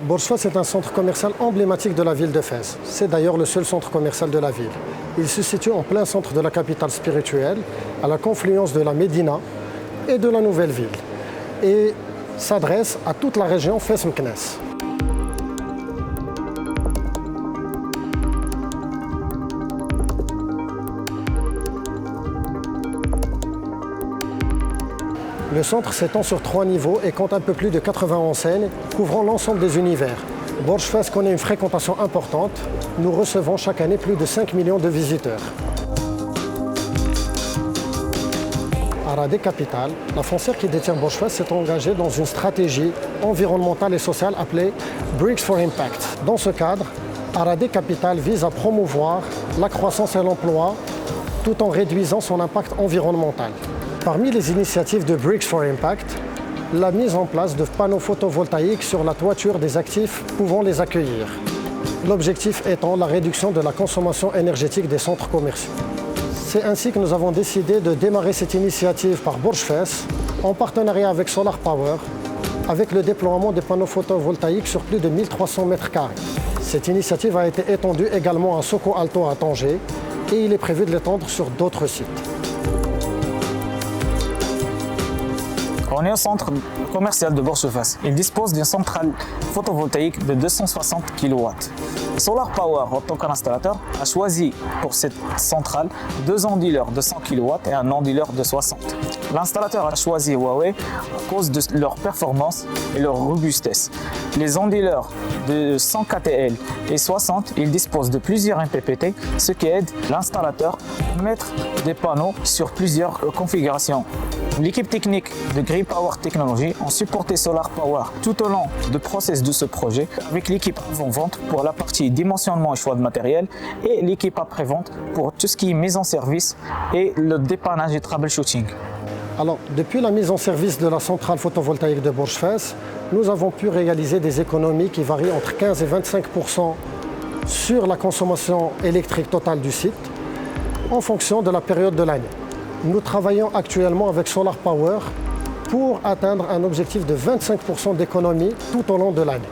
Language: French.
Borj Fès est un centre commercial emblématique de la ville de Fès. C'est d'ailleurs le seul centre commercial de la ville. Il se situe en plein centre de la capitale spirituelle, à la confluence de la Médina et de la nouvelle ville, et s'adresse à toute la région Fès-Meknès. Le centre s'étend sur 3 niveaux et compte un peu plus de 80 enseignes, couvrant l'ensemble des univers. Borj Fès connaît une fréquentation importante. Nous recevons chaque année plus de 5 millions de visiteurs. À Radé Capital, la foncière qui détient Borj Fès s'est engagée dans une stratégie environnementale et sociale appelée Bricks for Impact. Dans ce cadre, Radé Capital vise à promouvoir la croissance et l'emploi tout en réduisant son impact environnemental. Parmi les initiatives de Bricks for Impact, la mise en place de panneaux photovoltaïques sur la toiture des actifs pouvant les accueillir. L'objectif étant la réduction de la consommation énergétique des centres commerciaux. C'est ainsi que nous avons décidé de démarrer cette initiative par Borj Fès en partenariat avec Solar Power, avec le déploiement des panneaux photovoltaïques sur plus de 1300 mètres carrés. Cette initiative a été étendue également à Soko Alto à Tanger et il est prévu de l'étendre sur d'autres sites. On est au centre commercial de Borj Fès. Il dispose d'une centrale photovoltaïque de 260 kW. Solar Power, en tant qu'installateur, a choisi pour cette centrale 2 onduleurs de 100 kW et un onduleur de 60. L'installateur a choisi Huawei à cause de leur performance et leur robustesse. Les onduleurs de 100 KTL et 60, ils disposent de plusieurs MPPT, ce qui aide l'installateur à mettre des panneaux sur plusieurs configurations. L'équipe technique de Green Power Technology a supporté Solar Power tout au long du process de ce projet avec l'équipe avant-vente pour la partie dimensionnement et choix de matériel et l'équipe après-vente pour tout ce qui est mise en service et le dépannage et troubleshooting. Alors, depuis la mise en service de la centrale photovoltaïque de Borj Fès, nous avons pu réaliser des économies qui varient entre 15 et 25% sur la consommation électrique totale du site en fonction de la période de l'année. Nous travaillons actuellement avec Solar Power pour atteindre un objectif de 25% d'économie tout au long de l'année.